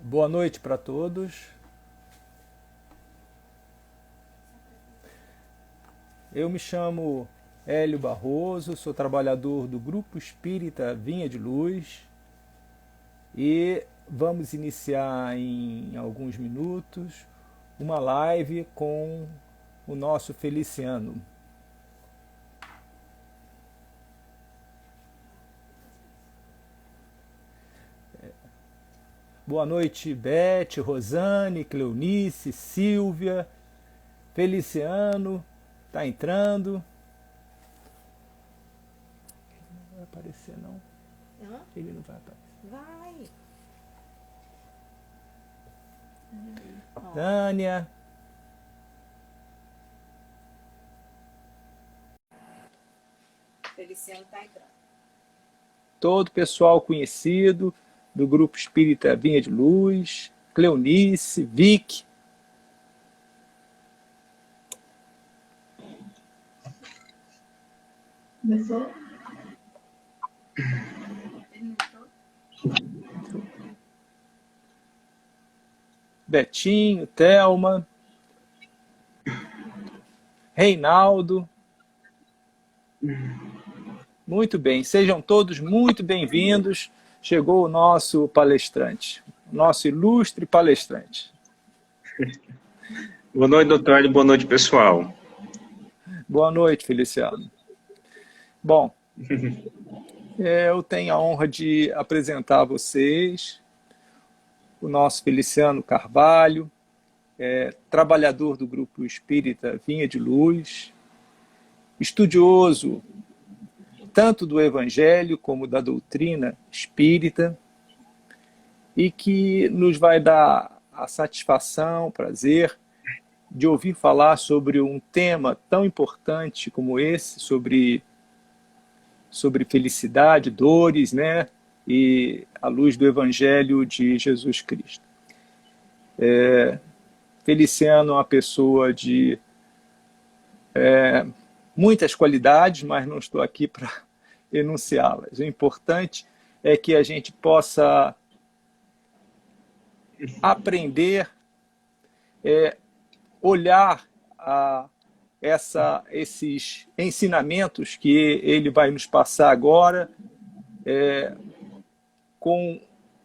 Boa noite para todos. Eu me chamo Hélio Barroso, sou trabalhador do Grupo Espírita Vinha de Luz e vamos iniciar em alguns minutos uma live com o nosso Feliciano. Boa noite, Beth, Rosane, Cleonice, Silvia, Feliciano, tá entrando. Ele não vai aparecer, não. Hã? Ele não vai aparecer. Vai. Tânia. Feliciano tá entrando. Todo o pessoal conhecido do Grupo Espírita Vinha de Luz, Cleonice, Vic. Começou? Betinho, Thelma, Reinaldo. Muito bem, sejam todos muito bem-vindos. Chegou o nosso palestrante, nosso ilustre palestrante. Boa noite, doutor Hélio. Boa noite, pessoal. Boa noite, Feliciano. Bom, eu tenho a honra de apresentar a vocês o nosso Feliciano Carvalho, trabalhador do Grupo Espírita Vinha de Luz, estudioso tanto do Evangelho como da doutrina espírita, e que nos vai dar a satisfação, o prazer de ouvir falar sobre um tema tão importante como esse, sobre felicidade, dores, né? E à luz do Evangelho de Jesus Cristo. Feliciano é uma pessoa de muitas qualidades, mas não estou aqui para enunciá-las. O importante é que a gente possa aprender, olhar esses ensinamentos que ele vai nos passar agora,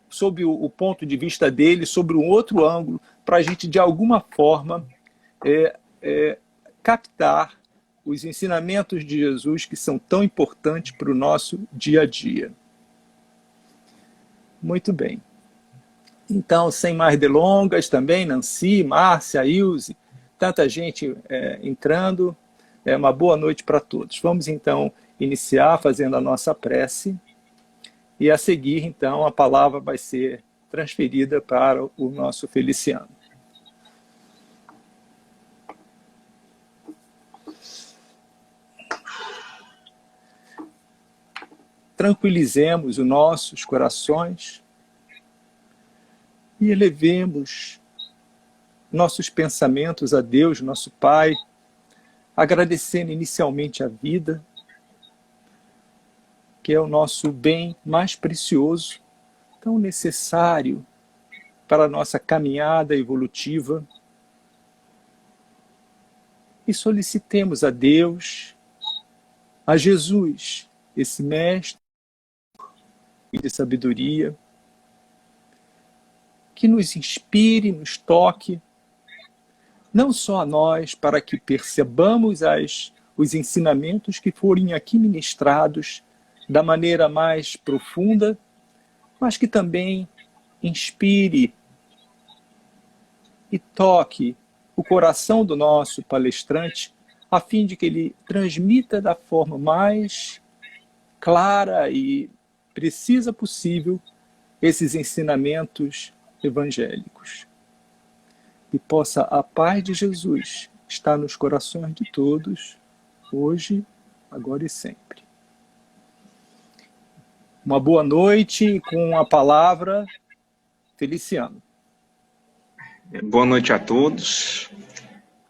sob o ponto de vista dele, sobre um outro ângulo, para a gente, de alguma forma, captar os ensinamentos de Jesus que são tão importantes para o nosso dia a dia. Muito bem. Então, sem mais delongas, também Nancy, Márcia, Ilse, tanta gente entrando. Uma boa noite para todos. Vamos, então, iniciar fazendo a nossa prece. E a seguir, então, a palavra vai ser transferida para o nosso Feliciano. Tranquilizemos os nossos corações e elevemos nossos pensamentos a Deus, nosso Pai, agradecendo inicialmente a vida, que é o nosso bem mais precioso, tão necessário para a nossa caminhada evolutiva. E solicitemos a Deus, a Jesus, esse mestre de sabedoria, que nos inspire, nos toque, não só a nós, para que percebamos os ensinamentos que forem aqui ministrados da maneira mais profunda, mas que também inspire e toque o coração do nosso palestrante, a fim de que ele transmita da forma mais clara e precisa possível esses ensinamentos evangélicos. E possa a paz de Jesus estar nos corações de todos, hoje, agora e sempre. Uma boa noite com a palavra Feliciano. Boa noite a todos.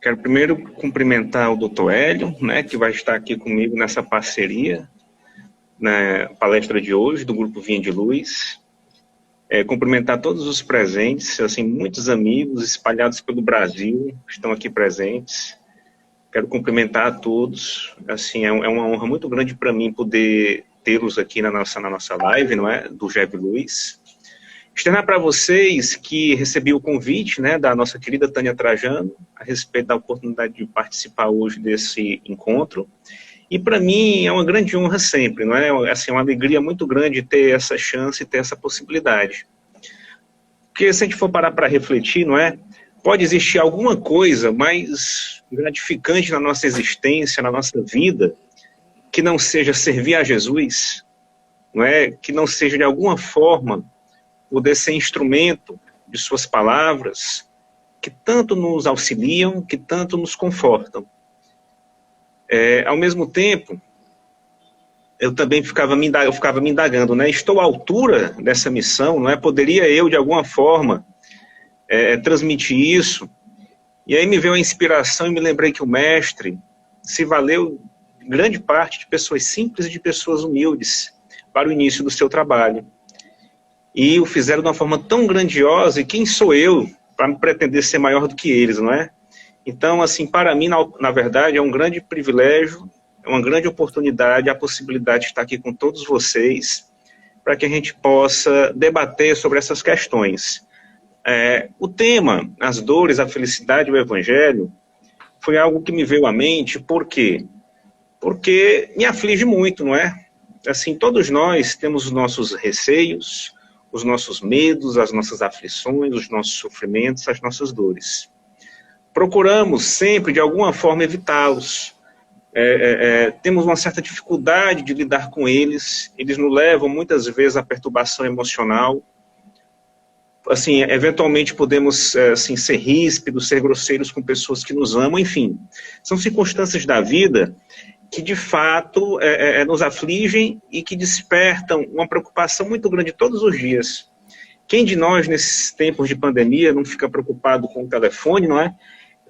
Quero primeiro cumprimentar o doutor Hélio, né, que vai estar aqui comigo nessa parceria, na palestra de hoje, do Grupo Vinha de Luz. Cumprimentar todos os presentes, assim, muitos amigos espalhados pelo Brasil estão aqui presentes. Quero cumprimentar a todos. Assim, é uma honra muito grande para mim poder tê-los aqui na nossa live, não é? Do GEB Luz. Externar para vocês que recebi o convite, né, da nossa querida Tânia Trajano a respeito da oportunidade de participar hoje desse encontro. E para mim é uma grande honra sempre, não é? Assim, uma alegria muito grande ter essa chance, ter essa possibilidade. Porque se a gente for parar para refletir, não é? Pode existir alguma coisa mais gratificante na nossa existência, na nossa vida, que não seja servir a Jesus, não é? Que não seja de alguma forma poder ser instrumento de suas palavras, que tanto nos auxiliam, que tanto nos confortam. Ao mesmo tempo, eu também ficava me indagando, né? Estou à altura dessa missão, não é? Poderia eu, de alguma forma, transmitir isso? E aí me veio a inspiração e me lembrei que o mestre se valeu grande parte de pessoas simples e de pessoas humildes para o início do seu trabalho. E o fizeram de uma forma tão grandiosa, e quem sou eu para me pretender ser maior do que eles, não é? Então, assim, para mim, na verdade, é um grande privilégio, é uma grande oportunidade, a possibilidade de estar aqui com todos vocês, para que a gente possa debater sobre essas questões. O tema, as dores, a felicidade e o evangelho, foi algo que me veio à mente. Por quê? Porque me aflige muito, não é? Assim, todos nós temos os nossos receios, os nossos medos, as nossas aflições, os nossos sofrimentos, as nossas dores. Procuramos sempre, de alguma forma, evitá-los. Temos uma certa dificuldade de lidar com eles. Eles nos levam, muitas vezes, à perturbação emocional. Assim, eventualmente podemos assim, ser ríspidos, ser grosseiros com pessoas que nos amam, enfim. São circunstâncias da vida que, de fato, nos afligem e que despertam uma preocupação muito grande todos os dias. Quem de nós, nesses tempos de pandemia, não fica preocupado com o telefone, não é?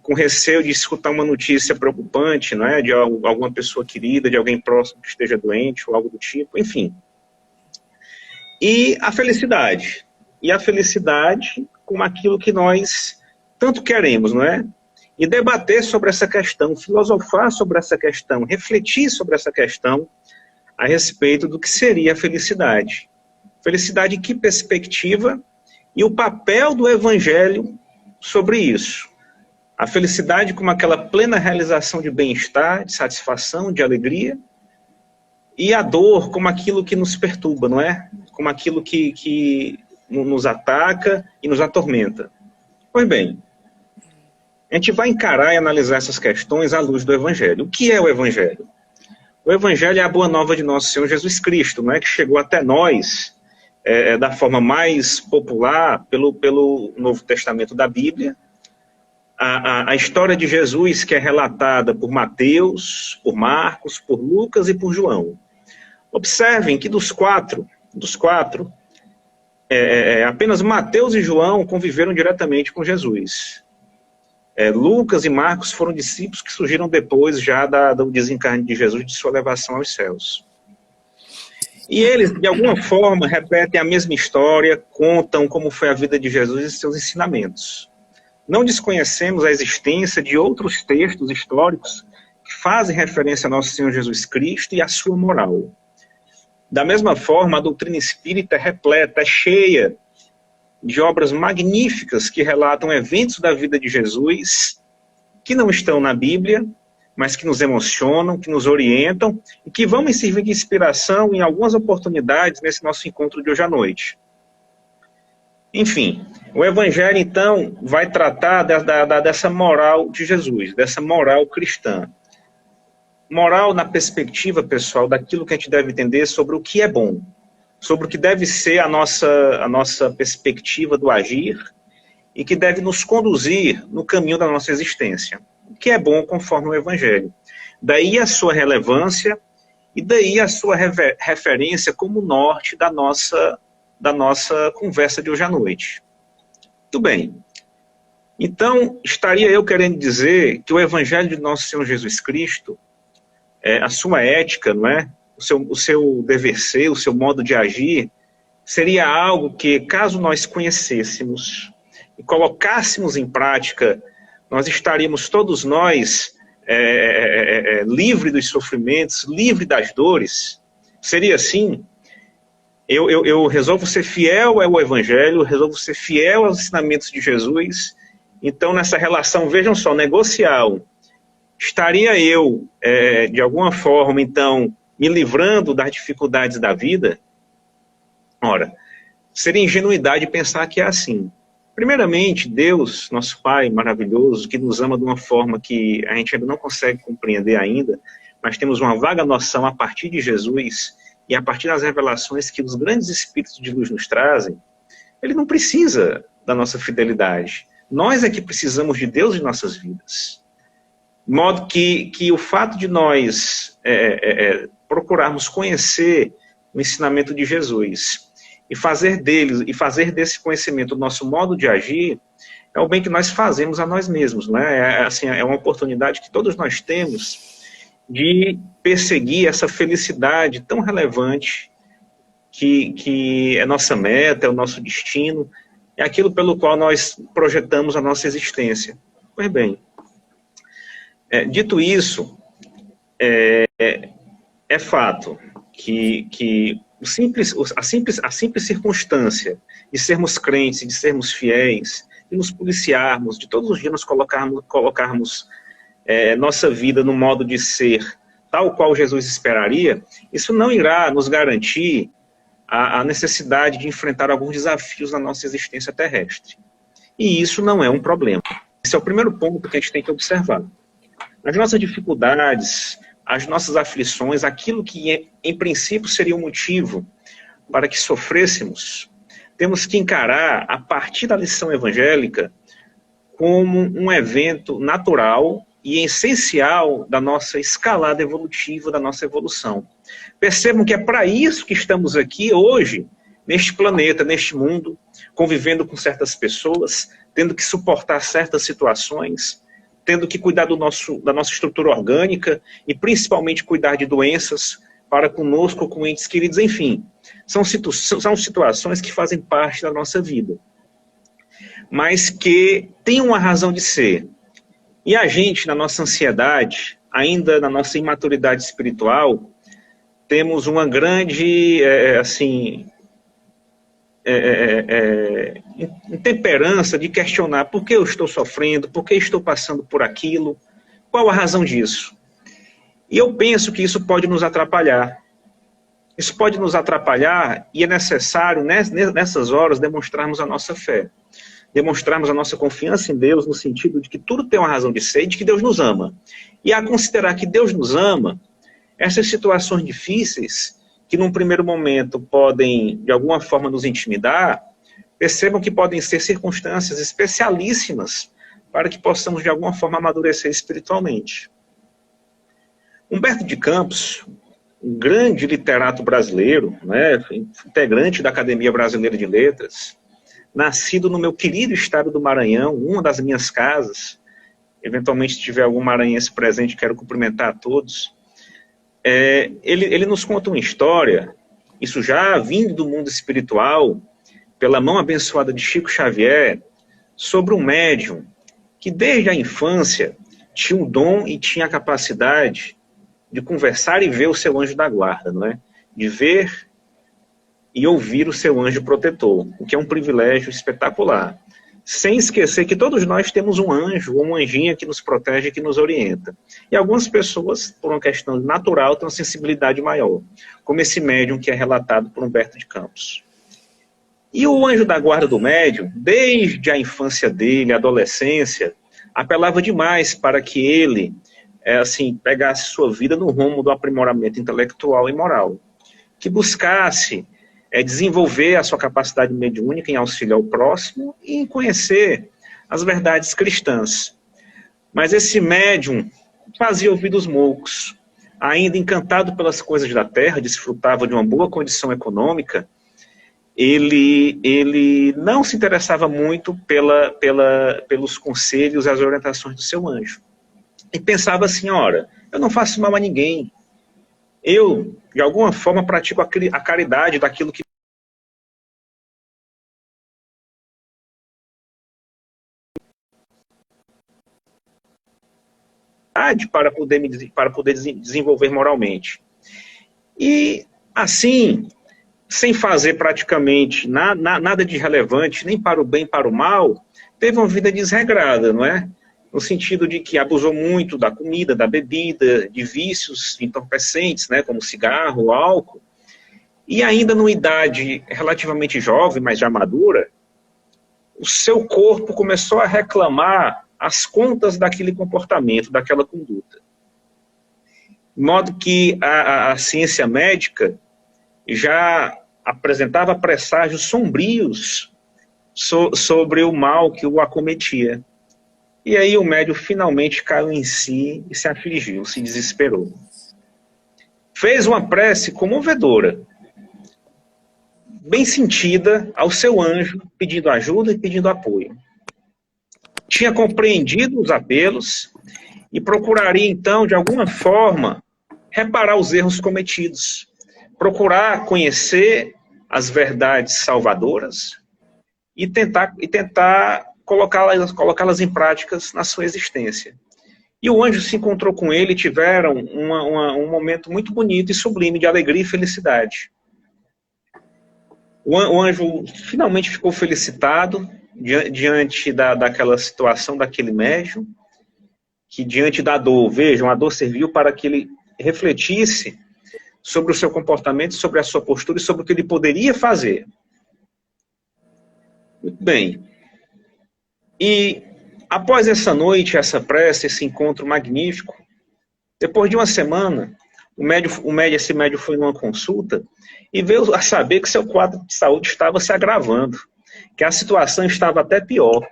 Com receio de escutar uma notícia preocupante, não é? De alguma pessoa querida, de alguém próximo que esteja doente, ou algo do tipo, enfim. E a felicidade. E a felicidade como aquilo que nós tanto queremos, não é? E debater sobre essa questão, filosofar sobre essa questão, refletir sobre essa questão a respeito do que seria a felicidade. Felicidade em que perspectiva e o papel do evangelho sobre isso. A felicidade como aquela plena realização de bem-estar, de satisfação, de alegria, e a dor como aquilo que nos perturba, não é? Como aquilo que nos ataca e nos atormenta. Pois bem, a gente vai encarar e analisar essas questões à luz do Evangelho. O que é o Evangelho? O Evangelho é a boa nova de nosso Senhor Jesus Cristo, não é? Que chegou até nós da forma mais popular pelo Novo Testamento da Bíblia. A história de Jesus que é relatada por Mateus, por Marcos, por Lucas e por João. Observem que dos quatro, apenas Mateus e João conviveram diretamente com Jesus. Lucas e Marcos foram discípulos que surgiram depois já do desencarne de Jesus, de sua elevação aos céus. E eles, de alguma forma, repetem a mesma história, contam como foi a vida de Jesus e seus ensinamentos. Não desconhecemos a existência de outros textos históricos que fazem referência a nosso Senhor Jesus Cristo e à sua moral. Da mesma forma, a doutrina espírita é repleta, é cheia de obras magníficas que relatam eventos da vida de Jesus que não estão na Bíblia, mas que nos emocionam, que nos orientam e que vão me servir de inspiração em algumas oportunidades nesse nosso encontro de hoje à noite. Enfim, o Evangelho, então, vai tratar dessa moral de Jesus, dessa moral cristã. Moral na perspectiva, pessoal, daquilo que a gente deve entender sobre o que é bom, sobre o que deve ser a nossa perspectiva do agir e que deve nos conduzir no caminho da nossa existência. O que é bom conforme o Evangelho. Daí a sua relevância e daí a sua referência como norte da nossa conversa de hoje à noite. Muito bem. Então, estaria eu querendo dizer que o Evangelho de nosso Senhor Jesus Cristo, a sua ética, não é? O seu dever ser, o seu modo de agir, seria algo que, caso nós conhecêssemos e colocássemos em prática, nós estaríamos todos nós livres dos sofrimentos, livres das dores. Seria assim? Eu resolvo ser fiel ao Evangelho, resolvo ser fiel aos ensinamentos de Jesus. Então, nessa relação, vejam só, negocial, estaria eu, de alguma forma, então, me livrando das dificuldades da vida? Ora, seria ingenuidade pensar que é assim. Primeiramente, Deus, nosso Pai maravilhoso, que nos ama de uma forma que a gente ainda não consegue compreender ainda, mas temos uma vaga noção a partir de Jesus e a partir das revelações que os grandes espíritos de luz nos trazem, ele não precisa da nossa fidelidade. Nós é que precisamos de Deus em nossas vidas. De modo que o fato de nós procurarmos conhecer o ensinamento de Jesus e fazer desse conhecimento o nosso modo de agir, é o bem que nós fazemos a nós mesmos, né? É uma oportunidade que todos nós temos de perseguir essa felicidade tão relevante que é nossa meta, é o nosso destino, é aquilo pelo qual nós projetamos a nossa existência. Pois bem, dito isso, é fato que a simples circunstância de sermos crentes, de sermos fiéis, de nos policiarmos, de todos os dias nos colocarmos nossa vida no modo de ser tal qual Jesus esperaria, isso não irá nos garantir a necessidade de enfrentar alguns desafios na nossa existência terrestre. E isso não é um problema. Esse é o primeiro ponto que a gente tem que observar. As nossas dificuldades, as nossas aflições, aquilo que em princípio seria um motivo para que sofrêssemos, temos que encarar a partir da lição evangélica como um evento natural e essencial da nossa escalada evolutiva, da nossa evolução. Percebam que é para isso que estamos aqui hoje, neste planeta, neste mundo, convivendo com certas pessoas, tendo que suportar certas situações, tendo que cuidar da nossa estrutura orgânica e principalmente cuidar de doenças para conosco, com entes queridos, enfim. São situações que fazem parte da nossa vida, mas que têm uma razão de ser. E a gente, na nossa ansiedade, ainda na nossa imaturidade espiritual, temos uma grande, intemperança de questionar por que eu estou sofrendo, por que estou passando por aquilo, qual a razão disso? E eu penso que isso pode nos atrapalhar. Isso pode nos atrapalhar e é necessário, nessas horas, demonstrarmos a nossa fé. Demonstrarmos a nossa confiança em Deus no sentido de que tudo tem uma razão de ser e de que Deus nos ama. E a considerar que Deus nos ama, essas situações difíceis, que num primeiro momento podem, de alguma forma, nos intimidar, percebam que podem ser circunstâncias especialíssimas para que possamos, de alguma forma, amadurecer espiritualmente. Humberto de Campos, um grande literato brasileiro, né, integrante da Academia Brasileira de Letras, nascido no meu querido estado do Maranhão, uma das minhas casas, eventualmente se tiver algum maranhense presente, quero cumprimentar a todos, ele nos conta uma história, isso já vindo do mundo espiritual, pela mão abençoada de Chico Xavier, sobre um médium que desde a infância tinha o dom e tinha a capacidade de conversar e ver o seu anjo da guarda, não é? De ver e ouvir o seu anjo protetor, o que é um privilégio espetacular. Sem esquecer que todos nós temos um anjo ou uma anjinha que nos protege e que nos orienta. E algumas pessoas, por uma questão natural, têm uma sensibilidade maior, como esse médium que é relatado por Humberto de Campos. E o anjo da guarda do médium, desde a infância dele, a adolescência, apelava demais para que ele pegasse sua vida no rumo do aprimoramento intelectual e moral, que buscasse desenvolver a sua capacidade mediúnica em auxiliar o próximo e em conhecer as verdades cristãs. Mas esse médium fazia ouvidos moucos, ainda encantado pelas coisas da terra, desfrutava de uma boa condição econômica, ele não se interessava muito pelos conselhos e as orientações do seu anjo. E pensava assim, ora, eu não faço mal a ninguém. Eu, de alguma forma, pratico a caridade daquilo que para poder desenvolver moralmente. E, assim, sem fazer praticamente nada de relevante, nem para o bem, nem para o mal, teve uma vida desregrada, não é? No sentido de que abusou muito da comida, da bebida, de vícios entorpecentes, né, como cigarro, álcool, e ainda numa idade relativamente jovem, mas já madura, o seu corpo começou a reclamar as contas daquele comportamento, daquela conduta. De modo que a ciência médica já apresentava presságios sombrios sobre o mal que o acometia. E aí o médium finalmente caiu em si e se afligiu, se desesperou. Fez uma prece comovedora, bem sentida ao seu anjo, pedindo ajuda e pedindo apoio. Tinha compreendido os apelos e procuraria então, de alguma forma, reparar os erros cometidos, procurar conhecer as verdades salvadoras e tentar colocá-las em práticas na sua existência. E o anjo se encontrou com ele e tiveram um momento muito bonito e sublime de alegria e felicidade. O anjo finalmente ficou felicitado diante daquela situação daquele médium, que diante da dor, vejam, a dor serviu para que ele refletisse sobre o seu comportamento, sobre a sua postura e sobre o que ele poderia fazer. Muito bem. E após essa noite, essa prece, esse encontro magnífico, depois de uma semana, esse médium foi numa consulta e veio a saber que seu quadro de saúde estava se agravando, que a situação estava até pior.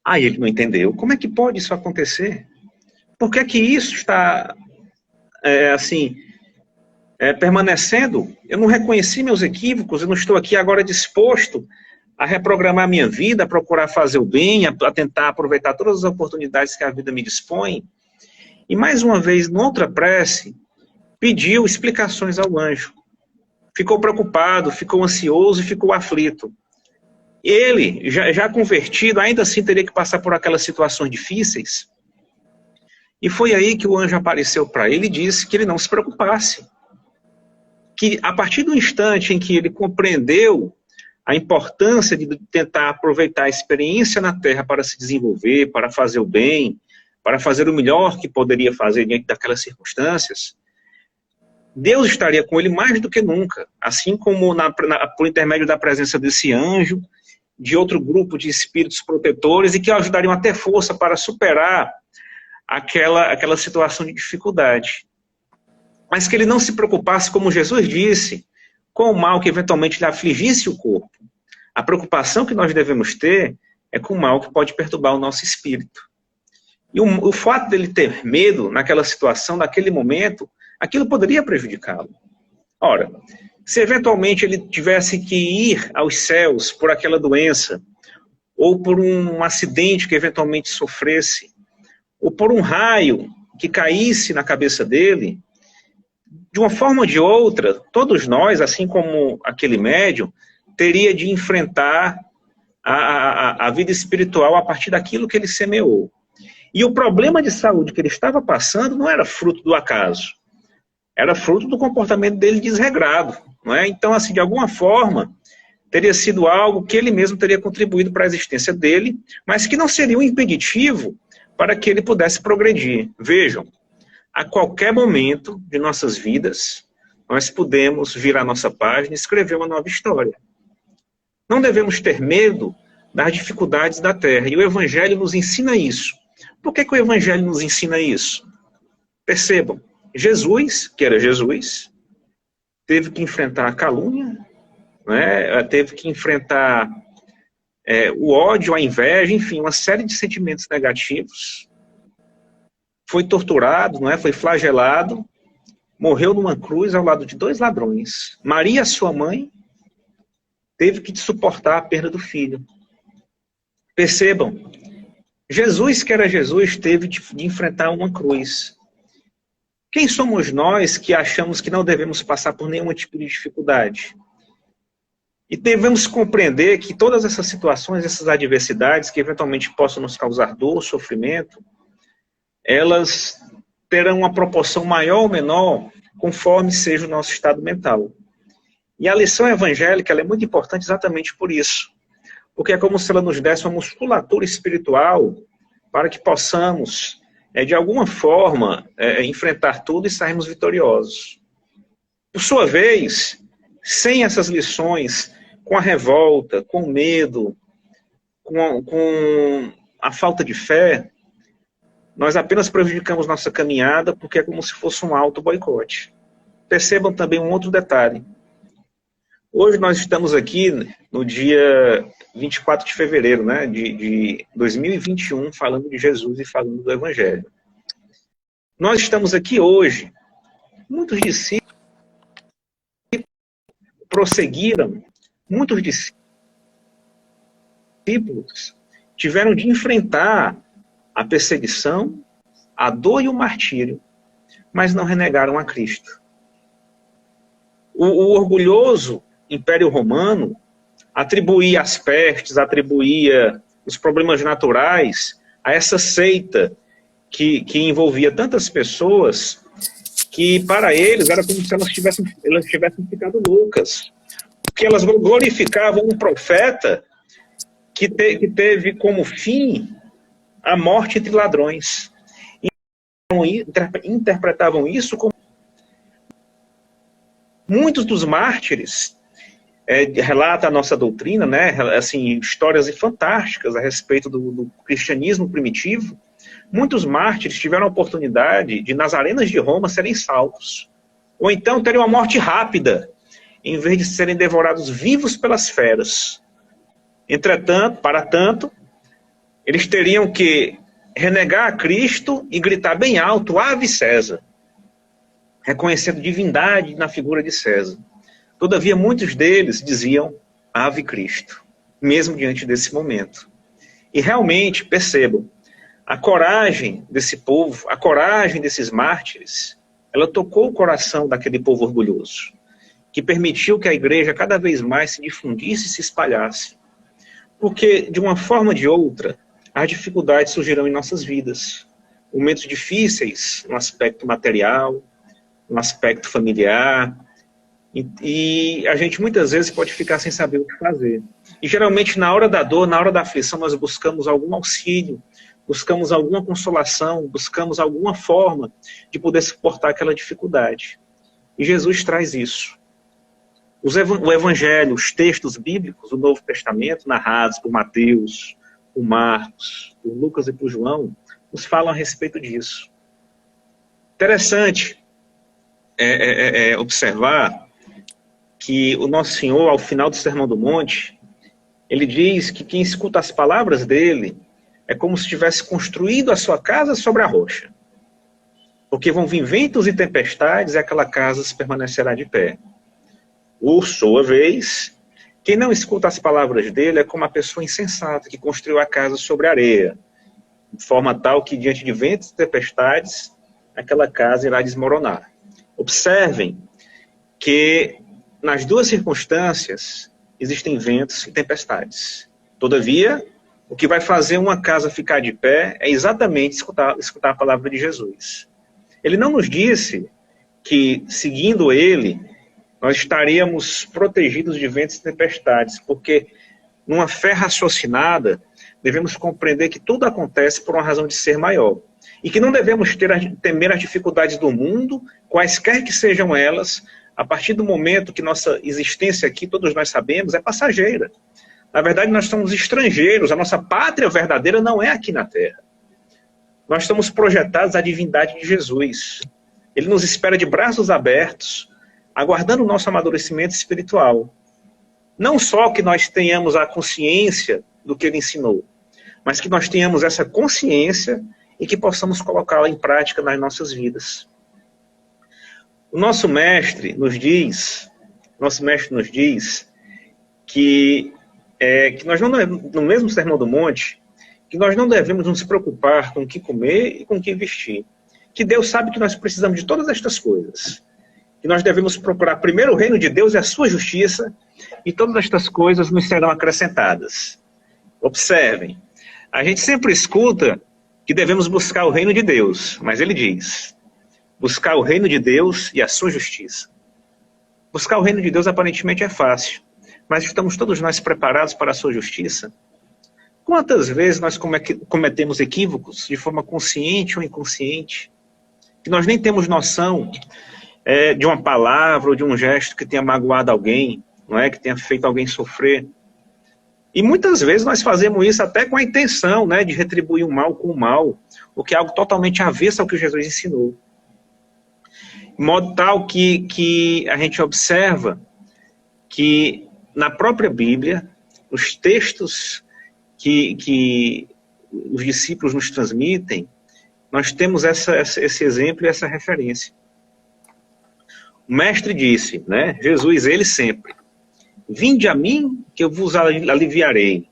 Aí ele não entendeu. Como é que pode isso acontecer? Por que que isso está, permanecendo? Eu não reconheci meus equívocos, eu não estou aqui agora disposto a reprogramar minha vida, a procurar fazer o bem, a tentar aproveitar todas as oportunidades que a vida me dispõe. E mais uma vez, noutra prece, pediu explicações ao anjo. Ficou preocupado, ficou ansioso e ficou aflito. Ele, já convertido, ainda assim teria que passar por aquelas situações difíceis. E foi aí que o anjo apareceu para ele e disse que ele não se preocupasse. Que a partir do instante em que ele compreendeu a importância de tentar aproveitar a experiência na Terra para se desenvolver, para fazer o bem, para fazer o melhor que poderia fazer diante daquelas circunstâncias, Deus estaria com ele mais do que nunca, assim como por intermédio da presença desse anjo, de outro grupo de espíritos protetores e que ajudariam a ter força para superar aquela situação de dificuldade. Mas que ele não se preocupasse, como Jesus disse, com o mal que eventualmente lhe afligisse o corpo. A preocupação que nós devemos ter é com o mal que pode perturbar o nosso espírito. E o fato dele ter medo naquela situação, naquele momento, aquilo poderia prejudicá-lo. Ora, se eventualmente ele tivesse que ir aos céus por aquela doença, ou por um acidente que eventualmente sofresse, ou por um raio que caísse na cabeça dele, de uma forma ou de outra, todos nós, assim como aquele médium, teria de enfrentar a vida espiritual a partir daquilo que ele semeou. E o problema de saúde que ele estava passando não era fruto do acaso, era fruto do comportamento dele desregrado, não é? Então, assim, de alguma forma, teria sido algo que ele mesmo teria contribuído para a existência dele, mas que não seria um impeditivo para que ele pudesse progredir. Vejam, a qualquer momento de nossas vidas, nós podemos virar nossa página e escrever uma nova história. Não devemos ter medo das dificuldades da Terra, e o Evangelho nos ensina isso. Por que que o Evangelho nos ensina isso? Percebam, Jesus, que era Jesus, teve que enfrentar a calúnia, né? Teve que enfrentar o ódio, a inveja, enfim, uma série de sentimentos negativos. Foi torturado, não é? Foi flagelado, morreu numa cruz ao lado de 2 ladrões. Maria, sua mãe, teve que suportar a perda do filho. Percebam, Jesus, que era Jesus, teve de enfrentar uma cruz. Quem somos nós que achamos que não devemos passar por nenhum tipo de dificuldade? E devemos compreender que todas essas situações, essas adversidades que eventualmente possam nos causar dor, sofrimento, elas terão uma proporção maior ou menor conforme seja o nosso estado mental. E a lição evangélica ela é muito importante exatamente por isso. Porque é como se ela nos desse uma musculatura espiritual para que possamos, de alguma forma, enfrentar tudo e sairmos vitoriosos. Por sua vez, sem essas lições, com a revolta, com o medo, com a falta de fé, nós apenas prejudicamos nossa caminhada porque é como se fosse um auto-boicote. Percebam também um outro detalhe. Hoje nós estamos aqui no dia 24 de fevereiro, né, de 2021, falando de Jesus e falando do Evangelho. Nós estamos aqui hoje. Muitos discípulos prosseguiram, muitos discípulos tiveram de enfrentar a perseguição, a dor e o martírio, mas não renegaram a Cristo. O orgulhoso Império Romano atribuía as pestes, atribuía os problemas naturais a essa seita que envolvia tantas pessoas que para eles era como se elas tivessem ficado loucas. Porque elas glorificavam um profeta que teve como fim a morte entre ladrões. E interpretavam isso como... Muitos dos mártires, relata a nossa doutrina, né, assim, histórias fantásticas a respeito do cristianismo primitivo. Muitos mártires tiveram a oportunidade de, nas arenas de Roma, serem salvos. Ou então terem uma morte rápida, em vez de serem devorados vivos pelas feras. Entretanto, para tanto, eles teriam que renegar a Cristo e gritar bem alto, Ave César, reconhecendo divindade na figura de César. Todavia, muitos deles diziam Ave Cristo, mesmo diante desse momento. E realmente, percebam, a coragem desse povo, a coragem desses mártires, ela tocou o coração daquele povo orgulhoso, que permitiu que a igreja cada vez mais se difundisse e se espalhasse. Porque, de uma forma ou de outra, as dificuldades surgirão em nossas vidas. Momentos difíceis no aspecto material, no aspecto familiar, e a gente muitas vezes pode ficar sem saber o que fazer. E geralmente na hora da dor, na hora da aflição, nós buscamos algum auxílio, buscamos alguma consolação, buscamos alguma forma de poder suportar aquela dificuldade. E Jesus traz isso. O Evangelho, os textos bíblicos, o Novo Testamento, narrados por Mateus, por Marcos, por Lucas e por João, nos falam a respeito disso. Interessante observar que o Nosso Senhor, ao final do Sermão do Monte, ele diz que quem escuta as palavras dele é como se tivesse construído a sua casa sobre a rocha. Porque vão vir ventos e tempestades e aquela casa se permanecerá de pé. Por sua vez, quem não escuta as palavras dele é como a pessoa insensata que construiu a casa sobre a areia, de forma tal que diante de ventos e tempestades, aquela casa irá desmoronar. Observem que nas duas circunstâncias existem ventos e tempestades. Todavia, o que vai fazer uma casa ficar de pé é exatamente escutar a palavra de Jesus. Ele não nos disse que, seguindo ele, nós estaríamos protegidos de ventos e tempestades, porque numa fé raciocinada, devemos compreender que tudo acontece por uma razão de ser maior. E que não devemos temer as dificuldades do mundo, quaisquer que sejam elas, a partir do momento que nossa existência aqui, todos nós sabemos, é passageira. Na verdade, nós somos estrangeiros, a nossa pátria verdadeira não é aqui na Terra. Nós estamos projetados à divindade de Jesus. Ele nos espera de braços abertos, aguardando o nosso amadurecimento espiritual. Não só que nós tenhamos a consciência do que ele ensinou, mas que nós tenhamos essa consciência e que possamos colocá-la em prática nas nossas vidas. O nosso mestre nos diz que nós não, no mesmo Sermão do Monte, que nós não devemos nos preocupar com o que comer e com o que vestir. Que Deus sabe que nós precisamos de todas estas coisas. Que nós devemos procurar primeiro o reino de Deus e a sua justiça, e todas estas coisas nos serão acrescentadas. Observem, a gente sempre escuta que devemos buscar o reino de Deus, mas ele diz, buscar o reino de Deus e a sua justiça. Buscar o reino de Deus aparentemente é fácil, mas estamos todos nós preparados para a sua justiça? Quantas vezes nós cometemos equívocos, de forma consciente ou inconsciente, que nós nem temos noção de uma palavra ou de um gesto que tenha magoado alguém, não é? Que tenha feito alguém sofrer. E muitas vezes nós fazemos isso até com a intenção, né, de retribuir o mal com o mal, o que é algo totalmente avesso ao que Jesus ensinou. De modo tal que a gente observa que na própria Bíblia, os textos que os discípulos nos transmitem, nós temos esse exemplo e essa referência. O mestre disse, né, Jesus, ele sempre, vinde a mim que eu vos aliviarei,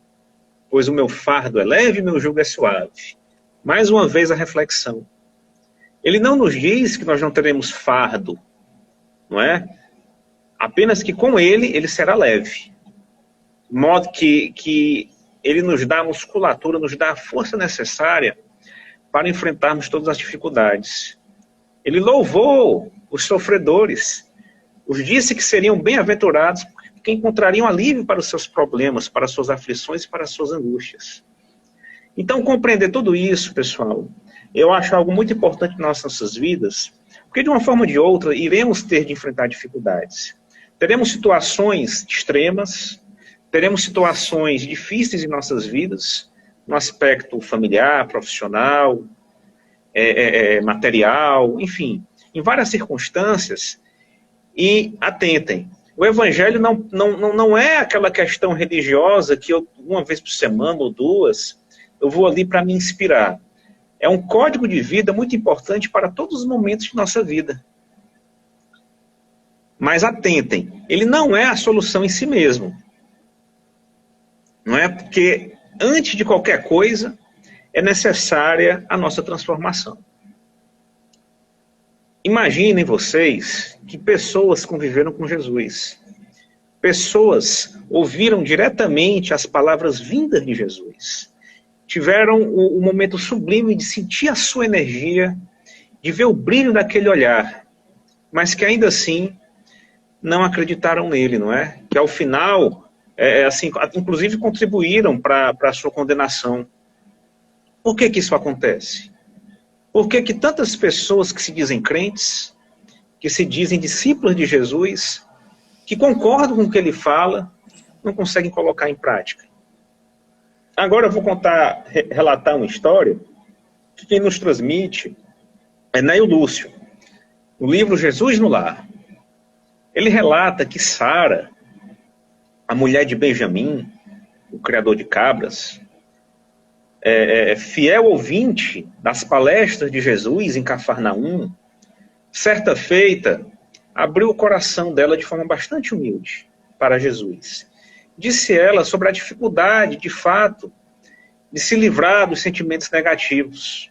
pois o meu fardo é leve e meu jugo é suave. Mais uma vez a reflexão. Ele não nos diz que nós não teremos fardo, não é? Apenas que com ele será leve. De modo que ele nos dá a musculatura, nos dá a força necessária para enfrentarmos todas as dificuldades. Ele louvou os sofredores, os disse que seriam bem-aventurados porque encontrariam alívio para os seus problemas, para as suas aflições e para as suas angústias. Então, compreender tudo isso, pessoal, eu acho algo muito importante nas nossas vidas, porque de uma forma ou de outra iremos ter de enfrentar dificuldades. Teremos situações extremas, teremos situações difíceis em nossas vidas, no aspecto familiar, profissional, material, enfim, em várias circunstâncias. E atentem, o evangelho não é aquela questão religiosa que eu, uma vez por semana ou duas, eu vou ali para me inspirar. É um código de vida muito importante para todos os momentos de nossa vida. Mas atentem, ele não é a solução em si mesmo. Não é? Porque antes de qualquer coisa, é necessária a nossa transformação. Imaginem vocês que pessoas conviveram com Jesus. Pessoas ouviram diretamente as palavras vindas de Jesus. Tiveram o momento sublime de sentir a sua energia, de ver o brilho daquele olhar, mas que ainda assim não acreditaram nele, não é? Que ao final, assim, inclusive contribuíram para a sua condenação. Por que isso acontece? Por que tantas pessoas que se dizem crentes, que se dizem discípulos de Jesus, que concordam com o que ele fala, não conseguem colocar em prática? Agora eu vou relatar uma história que quem nos transmite é Neio Lúcio, no livro Jesus no Lar. Ele relata que Sara, a mulher de Benjamim, o criador de cabras, fiel ouvinte das palestras de Jesus em Cafarnaum, certa feita, abriu o coração dela de forma bastante humilde para Jesus. Disse ela sobre a dificuldade, de fato, de se livrar dos sentimentos negativos.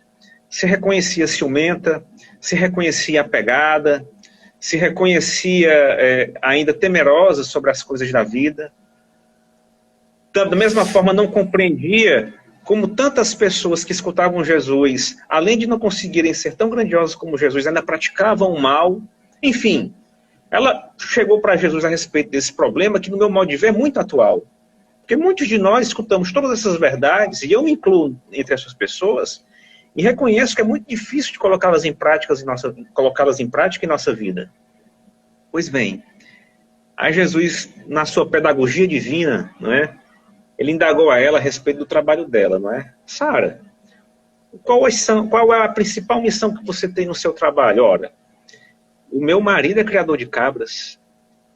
Se reconhecia ciumenta, se reconhecia apegada, se reconhecia ainda temerosa sobre as coisas da vida. Da mesma forma, não compreendia como tantas pessoas que escutavam Jesus, além de não conseguirem ser tão grandiosas como Jesus, ainda praticavam o mal. Enfim, ela chegou para Jesus a respeito desse problema, que no meu modo de ver é muito atual. Porque muitos de nós escutamos todas essas verdades, e eu me incluo entre essas pessoas, e reconheço que é muito difícil de colocá-las em prática em nossa vida. Pois bem, aí Jesus, na sua pedagogia divina, não é? Ele indagou a ela a respeito do trabalho dela, não é? Sara, qual é a principal missão que você tem no seu trabalho? Ora, o meu marido é criador de cabras.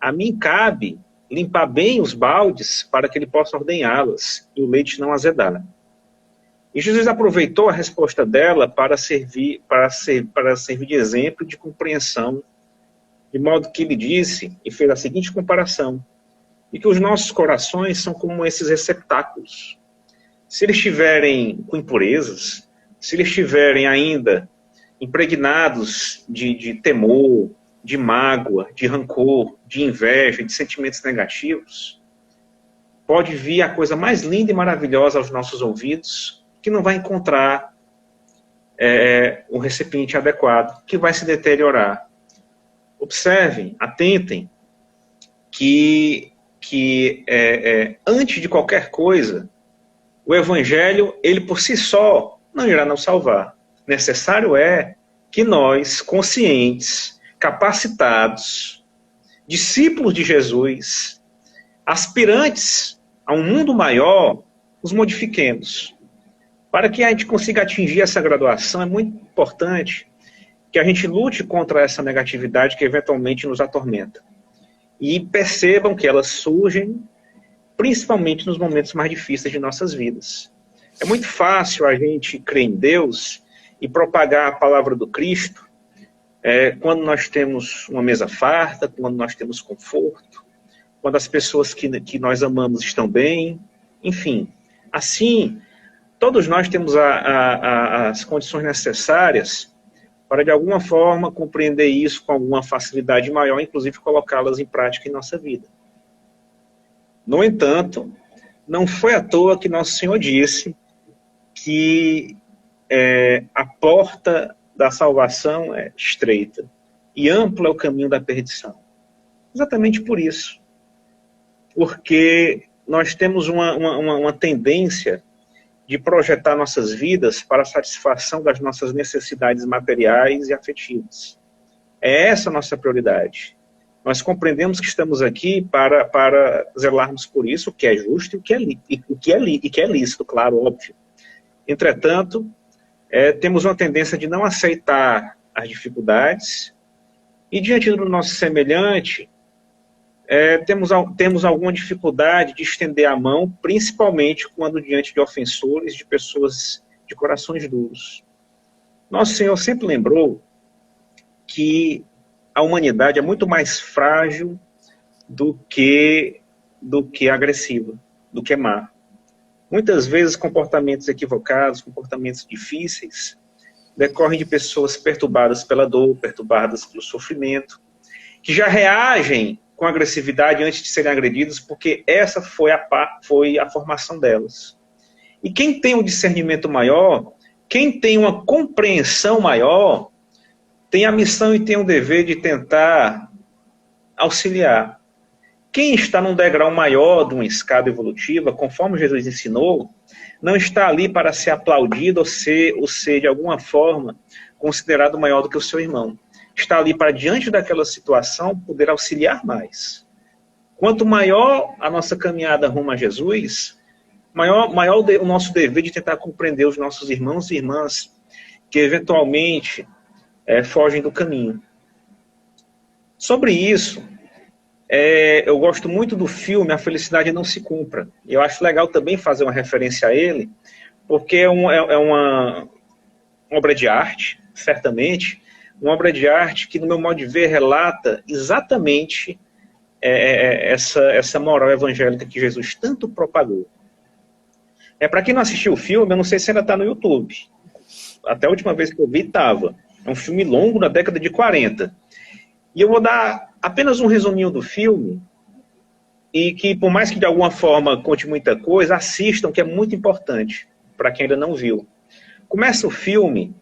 A mim cabe limpar bem os baldes para que ele possa ordenhá-las e o leite não azedar. E Jesus aproveitou a resposta dela para servir de exemplo de compreensão, de modo que ele disse e fez a seguinte comparação: e que os nossos corações são como esses receptáculos. Se eles estiverem com impurezas, se eles estiverem ainda impregnados de temor, de mágoa, de rancor, de inveja, de sentimentos negativos, pode vir a coisa mais linda e maravilhosa aos nossos ouvidos, que não vai encontrar um recipiente adequado, que vai se deteriorar. Observem, atentem, que antes de qualquer coisa, o Evangelho, ele por si só, não irá nos salvar. Necessário é que nós, conscientes, capacitados, discípulos de Jesus, aspirantes a um mundo maior, os modifiquemos. Para que a gente consiga atingir essa graduação, é muito importante que a gente lute contra essa negatividade que eventualmente nos atormenta. E percebam que elas surgem principalmente nos momentos mais difíceis de nossas vidas. É muito fácil a gente crer em Deus e propagar a palavra do Cristo quando nós temos uma mesa farta, quando nós temos conforto, quando as pessoas que nós amamos estão bem, enfim. Assim, todos nós temos as condições necessárias para, de alguma forma, compreender isso com alguma facilidade maior, inclusive colocá-las em prática em nossa vida. No entanto, não foi à toa que Nosso Senhor disse que a porta da salvação é estreita e amplo é o caminho da perdição. Exatamente por isso. Porque nós temos uma tendência de projetar nossas vidas para a satisfação das nossas necessidades materiais e afetivas. É essa a nossa prioridade. Nós compreendemos que estamos aqui para zelarmos por isso, o que é justo e o que é lícito, claro, óbvio. Entretanto, temos uma tendência de não aceitar as dificuldades e, diante do nosso semelhante, temos alguma dificuldade de estender a mão, principalmente quando diante de ofensores, de pessoas de corações duros. Nosso Senhor sempre lembrou que a humanidade é muito mais frágil do que agressiva, do que má. Muitas vezes comportamentos equivocados, comportamentos difíceis, decorrem de pessoas perturbadas pela dor, perturbadas pelo sofrimento, que já reagem com agressividade antes de serem agredidos, porque essa foi a formação delas. E quem tem um discernimento maior, quem tem uma compreensão maior, tem a missão e tem o dever de tentar auxiliar. Quem está num degrau maior de uma escada evolutiva, conforme Jesus ensinou, não está ali para ser aplaudido ou ser de alguma forma considerado maior do que o seu irmão. Está ali para, diante daquela situação, poder auxiliar mais. Quanto maior a nossa caminhada rumo a Jesus, maior o nosso dever de tentar compreender os nossos irmãos e irmãs que eventualmente fogem do caminho. Sobre isso, eu gosto muito do filme A Felicidade Não Se Cumpra. Eu acho legal também fazer uma referência a ele, porque é uma obra de arte, certamente, uma obra de arte que, no meu modo de ver, relata exatamente essa moral evangélica que Jesus tanto propagou. Para quem não assistiu o filme, eu não sei se ainda está no YouTube. Até a última vez que eu vi, estava. É um filme longo, da década de 40. E eu vou dar apenas um resuminho do filme, e que, por mais que de alguma forma conte muita coisa, assistam, que é muito importante, para quem ainda não viu. Começa o filme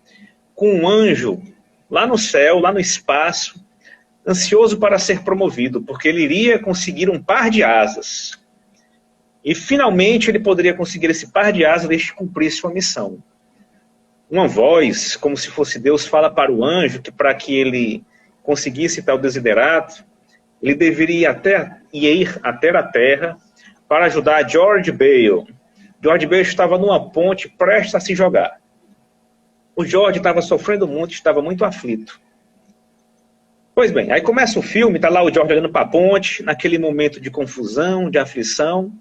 com um anjo lá no céu, lá no espaço, ansioso para ser promovido, porque ele iria conseguir um par de asas. E finalmente ele poderia conseguir esse par de asas desde que cumprisse sua missão. Uma voz, como se fosse Deus, fala para o anjo que, para que ele conseguisse tal desiderato, ele deveria ir até a terra para ajudar George Bale. George Bale estava numa ponte prestes a se jogar. O George estava sofrendo muito, estava muito aflito. Pois bem, aí começa o filme, está lá o George olhando para a ponte, naquele momento de confusão, de aflição,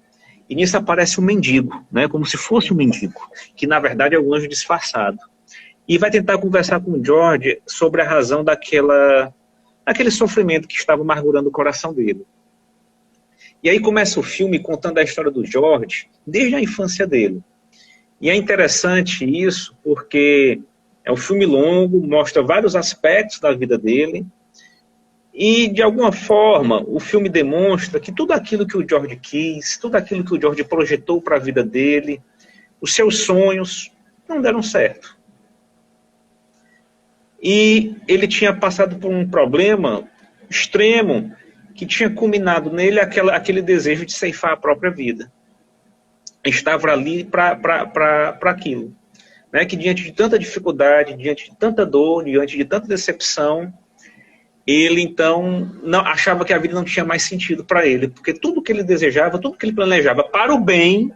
e nisso aparece um mendigo, né, como se fosse um mendigo, que na verdade é um anjo disfarçado. E vai tentar conversar com o George sobre a razão daquele sofrimento que estava amargurando o coração dele. E aí começa o filme contando a história do George, desde a infância dele. E é interessante isso, porque é um filme longo, mostra vários aspectos da vida dele, e de alguma forma o filme demonstra que tudo aquilo que o George quis, tudo aquilo que o George projetou para a vida dele, os seus sonhos, não deram certo. E ele tinha passado por um problema extremo que tinha culminado nele aquele desejo de ceifar a própria vida. Estava ali para aquilo. Né? Que diante de tanta dificuldade, diante de tanta dor, diante de tanta decepção, ele então não achava que a vida não tinha mais sentido para ele, porque tudo que ele desejava, tudo que ele planejava para o bem,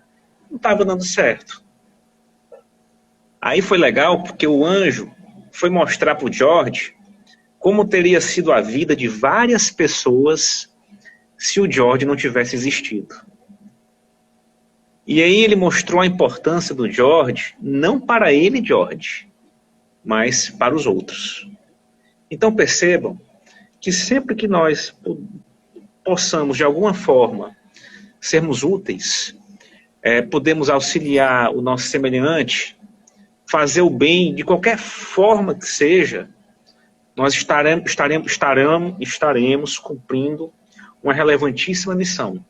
não estava dando certo. Aí foi legal porque o anjo foi mostrar para o George como teria sido a vida de várias pessoas se o George não tivesse existido. E aí ele mostrou a importância do George, não para ele, George, mas para os outros. Então percebam que sempre que nós possamos, de alguma forma, sermos úteis, podemos auxiliar o nosso semelhante, fazer o bem de qualquer forma que seja, nós estaremos cumprindo uma relevantíssima missão.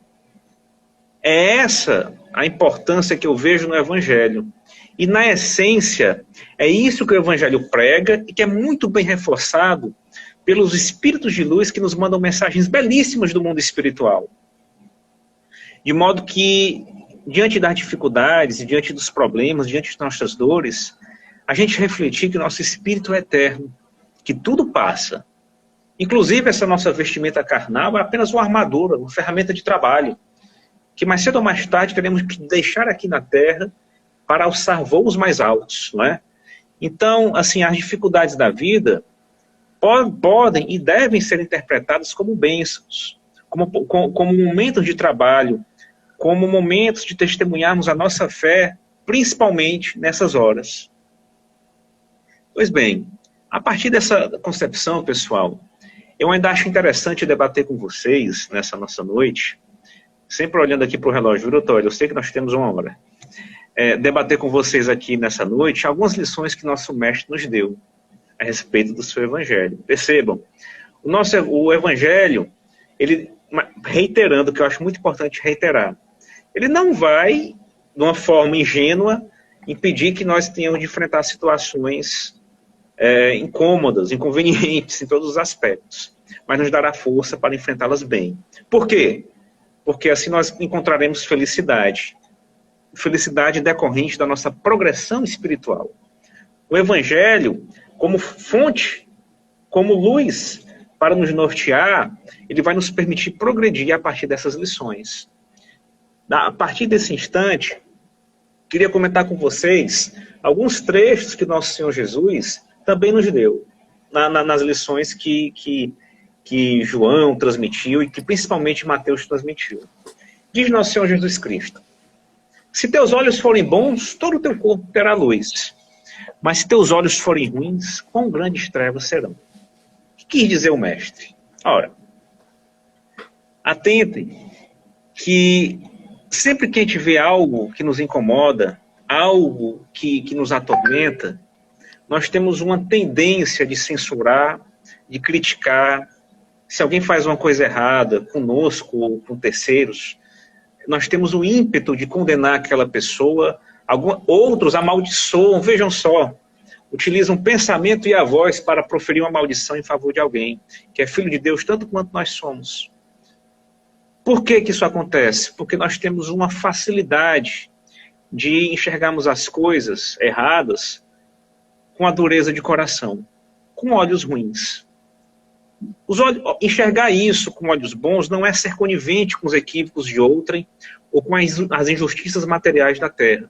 É essa a importância que eu vejo no Evangelho. E, na essência, é isso que o Evangelho prega e que é muito bem reforçado pelos Espíritos de Luz que nos mandam mensagens belíssimas do mundo espiritual. De modo que, diante das dificuldades, diante dos problemas, diante das nossas dores, a gente refletir que o nosso espírito é eterno, que tudo passa. Inclusive, essa nossa vestimenta carnal é apenas uma armadura, uma ferramenta de trabalho, que mais cedo ou mais tarde teremos que deixar aqui na Terra para alçar voos mais altos, não é? Então, assim, as dificuldades da vida podem e devem ser interpretadas como bênçãos, como momentos de trabalho, como momentos de testemunharmos a nossa fé, principalmente nessas horas. Pois bem, a partir dessa concepção, pessoal, eu ainda acho interessante debater com vocês nessa nossa noite, sempre olhando aqui para o relógio, viu, Tório? Eu sei que nós temos uma hora. Debater com vocês aqui nessa noite algumas lições que nosso mestre nos deu a respeito do seu Evangelho. Percebam, o Evangelho, ele, reiterando, que eu acho muito importante reiterar, ele não vai, de uma forma ingênua, impedir que nós tenhamos de enfrentar situações incômodas, inconvenientes em todos os aspectos, mas nos dará força para enfrentá-las bem. Por quê? Porque assim nós encontraremos felicidade. Felicidade decorrente da nossa progressão espiritual. O Evangelho, como fonte, como luz para nos nortear, ele vai nos permitir progredir a partir dessas lições. A partir desse instante, queria comentar com vocês alguns trechos que nosso Senhor Jesus também nos deu, nas lições que João transmitiu e que principalmente Mateus transmitiu. Diz nosso Senhor Jesus Cristo: se teus olhos forem bons, todo o teu corpo terá luz. Mas se teus olhos forem ruins, quão grandes trevas serão? O que quis dizer o mestre? Ora, atentem que sempre que a gente vê algo que nos incomoda, algo que nos atormenta, nós temos uma tendência de censurar, de criticar. Se alguém faz uma coisa errada conosco ou com terceiros, nós temos o ímpeto de condenar aquela pessoa. Outros amaldiçoam, vejam só, utilizam o pensamento e a voz para proferir uma maldição em favor de alguém, que é filho de Deus tanto quanto nós somos. Por que isso acontece? Porque nós temos uma facilidade de enxergarmos as coisas erradas com a dureza de coração, com olhos ruins. Enxergar isso com olhos bons não é ser conivente com os equívocos de outrem ou com as injustiças materiais da terra.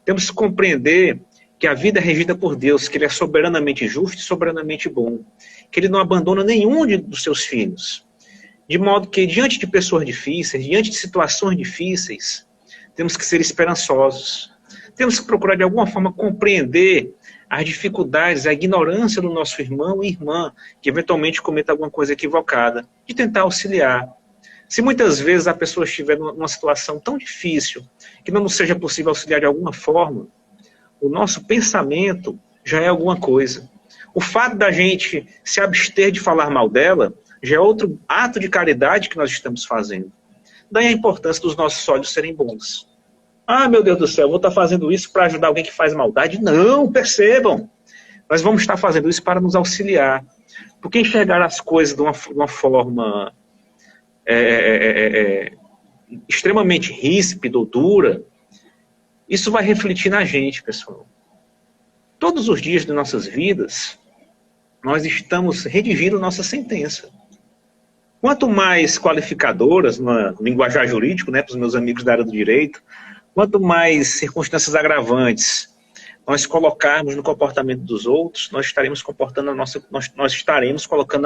Temos que compreender que a vida é regida por Deus, que Ele é soberanamente justo e soberanamente bom, que Ele não abandona nenhum dos seus filhos. De modo que, diante de pessoas difíceis, diante de situações difíceis, temos que ser esperançosos. Temos que procurar, de alguma forma, compreender as dificuldades, a ignorância do nosso irmão e irmã, que eventualmente cometa alguma coisa equivocada, de tentar auxiliar. Se muitas vezes a pessoa estiver numa situação tão difícil, que não nos seja possível auxiliar de alguma forma, o nosso pensamento já é alguma coisa. O fato da gente se abster de falar mal dela, já é outro ato de caridade que nós estamos fazendo. Daí a importância dos nossos olhos serem bons. Ah, meu Deus do céu, eu vou estar fazendo isso para ajudar alguém que faz maldade? Não, percebam. Nós vamos estar fazendo isso para nos auxiliar. Porque enxergar as coisas de uma forma extremamente ríspida ou dura, isso vai refletir na gente, pessoal. Todos os dias de nossas vidas, nós estamos redigindo nossa sentença. Quanto mais qualificadoras, no linguajar jurídico, né, para os meus amigos da área do direito, quanto mais circunstâncias agravantes nós colocarmos no comportamento dos outros, nós estaremos colocando a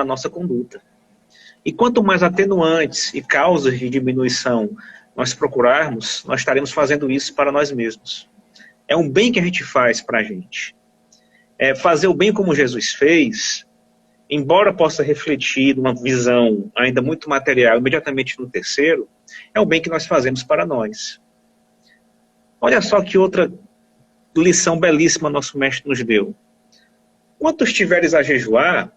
nossa conduta. E quanto mais atenuantes e causas de diminuição nós procurarmos, nós estaremos fazendo isso para nós mesmos. É um bem que a gente faz para a gente. Fazer o bem como Jesus fez, embora possa refletir numa visão ainda muito material, imediatamente no terceiro, é o bem que nós fazemos para nós. Olha só que outra lição belíssima nosso mestre nos deu. Quando estiveres a jejuar,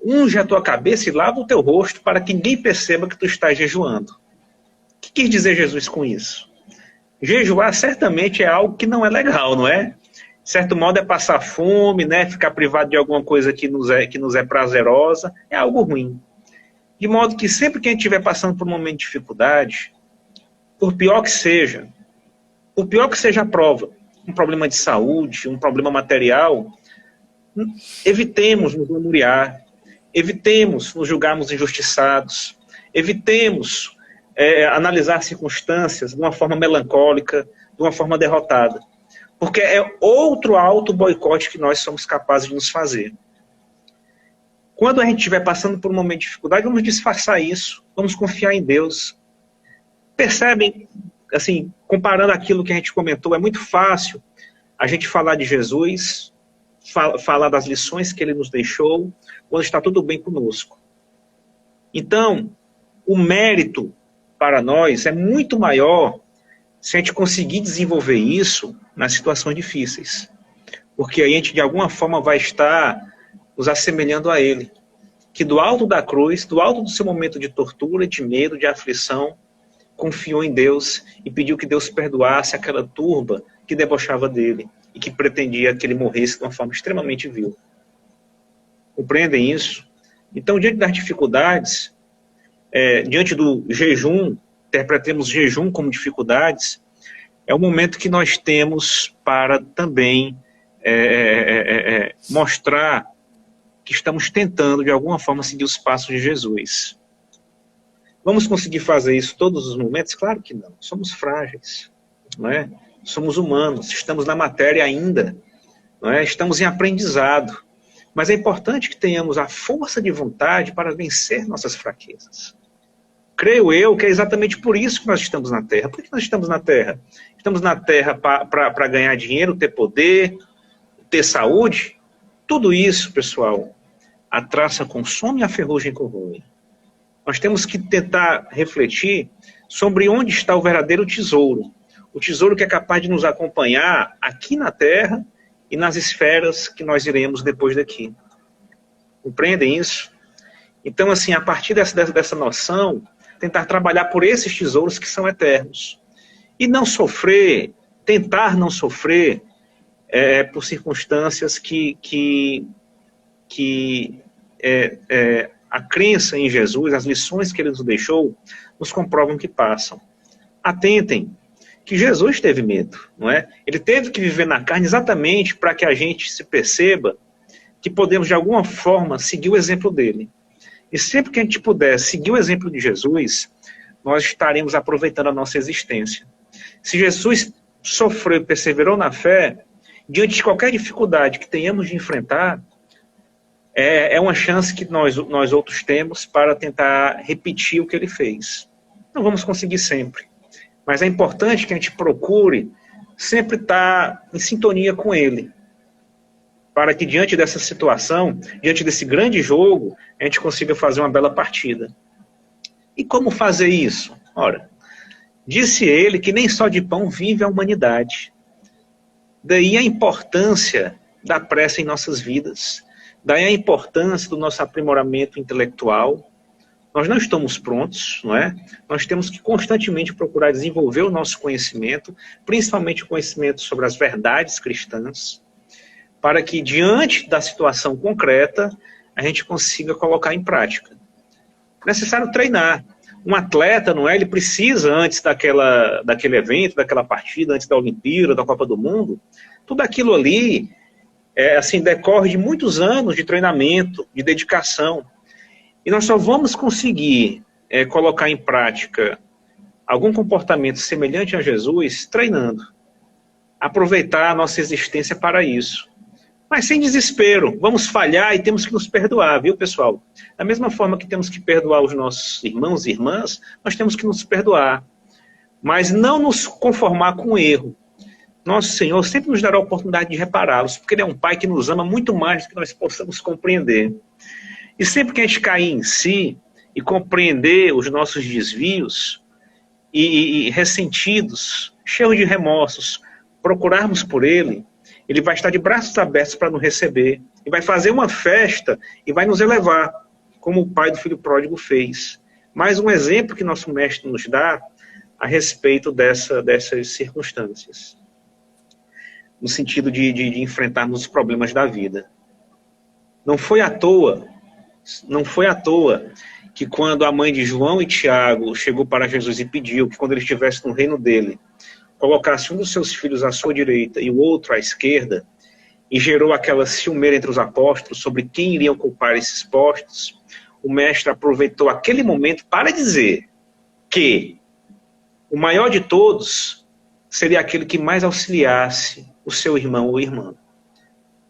unge a tua cabeça e lava o teu rosto para que ninguém perceba que tu estás jejuando. O que quis dizer Jesus com isso? Jejuar certamente é algo que não é legal, não é? De certo modo é passar fome, né? Ficar privado de alguma coisa que nos é prazerosa, é algo ruim. De modo que sempre que a gente estiver passando por um momento de dificuldade, por pior que seja a prova, um problema de saúde, um problema material, evitemos nos lamuriar, evitemos nos julgarmos injustiçados, evitemos analisar circunstâncias de uma forma melancólica, de uma forma derrotada. Porque é outro auto-boicote que nós somos capazes de nos fazer. Quando a gente estiver passando por um momento de dificuldade, vamos disfarçar isso, vamos confiar em Deus. Percebem, assim, comparando aquilo que a gente comentou, é muito fácil a gente falar de Jesus, falar das lições que ele nos deixou, quando está tudo bem conosco. Então, o mérito para nós é muito maior se a gente conseguir desenvolver isso nas situações difíceis. Porque aí a gente, de alguma forma, vai estar nos assemelhando a ele. Que do alto da cruz, do alto do seu momento de tortura, de medo, de aflição, confiou em Deus e pediu que Deus perdoasse aquela turba que debochava dele e que pretendia que ele morresse de uma forma extremamente vil. Compreendem isso? Então, diante das dificuldades, diante do jejum, interpretemos jejum como dificuldades, é o momento que nós temos para também mostrar que estamos tentando, de alguma forma, seguir os passos de Jesus. Vamos conseguir fazer isso todos os momentos? Claro que não. Somos frágeis, não é? Somos humanos, estamos na matéria ainda, não é? Estamos em aprendizado. Mas é importante que tenhamos a força de vontade para vencer nossas fraquezas. Creio eu que é exatamente por isso que nós estamos na Terra. Por que nós estamos na Terra? Estamos na Terra para ganhar dinheiro, ter poder, ter saúde. Tudo isso, pessoal, a traça consome e a ferrugem corrói. Nós temos que tentar refletir sobre onde está o verdadeiro tesouro. O tesouro que é capaz de nos acompanhar aqui na Terra e nas esferas que nós iremos depois daqui. Compreendem isso? Então, assim, a partir dessa noção, tentar trabalhar por esses tesouros que são eternos. E não sofrer, tentar não sofrer por circunstâncias que a crença em Jesus, as lições que ele nos deixou, nos comprovam que passam. Atentem que Jesus teve medo, não é? Ele teve que viver na carne exatamente para que a gente se perceba que podemos, de alguma forma, seguir o exemplo dele. E sempre que a gente puder seguir o exemplo de Jesus, nós estaremos aproveitando a nossa existência. Se Jesus sofreu e perseverou na fé, diante de qualquer dificuldade que tenhamos de enfrentar, é uma chance que nós outros temos para tentar repetir o que ele fez. Não vamos conseguir sempre, mas é importante que a gente procure sempre estar em sintonia com ele, para que diante dessa situação, diante desse grande jogo, a gente consiga fazer uma bela partida. E como fazer isso? Ora, disse ele que nem só de pão vive a humanidade. Daí a importância da prece em nossas vidas, daí a importância do nosso aprimoramento intelectual. Nós não estamos prontos, não é? Nós temos que constantemente procurar desenvolver o nosso conhecimento, principalmente o conhecimento sobre as verdades cristãs, para que, diante da situação concreta, a gente consiga colocar em prática. É necessário treinar. Um atleta, não é? Ele precisa, antes daquele evento, daquela partida, antes da Olimpíada, da Copa do Mundo, tudo aquilo ali decorre de muitos anos de treinamento, de dedicação. E nós só vamos conseguir colocar em prática algum comportamento semelhante a Jesus treinando. Aproveitar a nossa existência para isso. Mas sem desespero, vamos falhar e temos que nos perdoar, viu, pessoal? Da mesma forma que temos que perdoar os nossos irmãos e irmãs, nós temos que nos perdoar. Mas não nos conformar com o erro. Nosso Senhor sempre nos dará a oportunidade de repará-los, porque Ele é um Pai que nos ama muito mais do que nós possamos compreender. E sempre que a gente cair em si e compreender os nossos desvios e ressentidos, cheios de remorsos, procurarmos por Ele, Ele vai estar de braços abertos para nos receber. E vai fazer uma festa e vai nos elevar, como o pai do filho pródigo fez. Mais um exemplo que nosso mestre nos dá a respeito dessas circunstâncias. No sentido de enfrentarmos os problemas da vida. Não foi à toa que quando a mãe de João e Tiago chegou para Jesus e pediu que quando ele estivesse no reino dele, colocasse um dos seus filhos à sua direita e o outro à esquerda, e gerou aquela ciumeira entre os apóstolos sobre quem iriam ocupar esses postos, o mestre aproveitou aquele momento para dizer que o maior de todos seria aquele que mais auxiliasse o seu irmão ou irmã.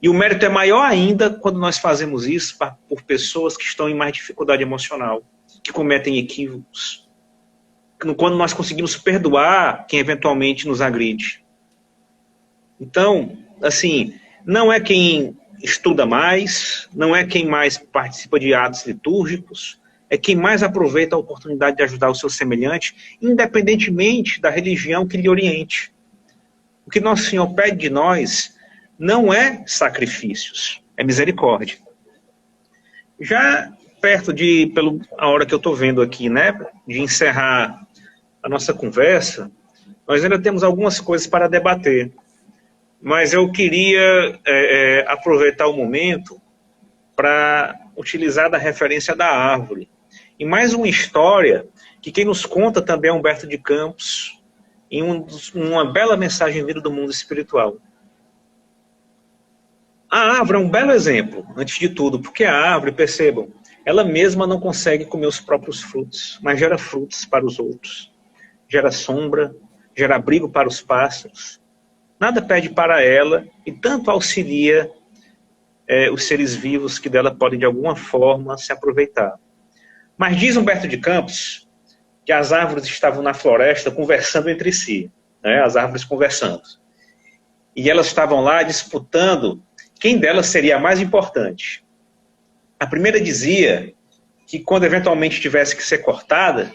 E o mérito é maior ainda quando nós fazemos isso por pessoas que estão em mais dificuldade emocional, que cometem equívocos, quando nós conseguimos perdoar quem eventualmente nos agride. Então, assim, não é quem estuda mais, não é quem mais participa de atos litúrgicos, é quem mais aproveita a oportunidade de ajudar o seu semelhante, independentemente da religião que lhe oriente. O que Nosso Senhor pede de nós não é sacrifícios, é misericórdia. Já perto a hora que eu estou vendo aqui, né, de encerrar a nossa conversa, nós ainda temos algumas coisas para debater. Mas eu queria aproveitar o momento para utilizar da referência da árvore. E mais uma história que quem nos conta também é Humberto de Campos, em uma bela mensagem vinda do mundo espiritual. A árvore é um belo exemplo, antes de tudo, porque a árvore, percebam, ela mesma não consegue comer os próprios frutos, mas gera frutos para os outros. Gera sombra, gera abrigo para os pássaros. Nada pede para ela e tanto auxilia os seres vivos que dela podem de alguma forma se aproveitar. Mas diz Humberto de Campos que as árvores estavam na floresta conversando entre si, né? As árvores conversando. E elas estavam lá disputando quem delas seria a mais importante. A primeira dizia que quando eventualmente tivesse que ser cortada,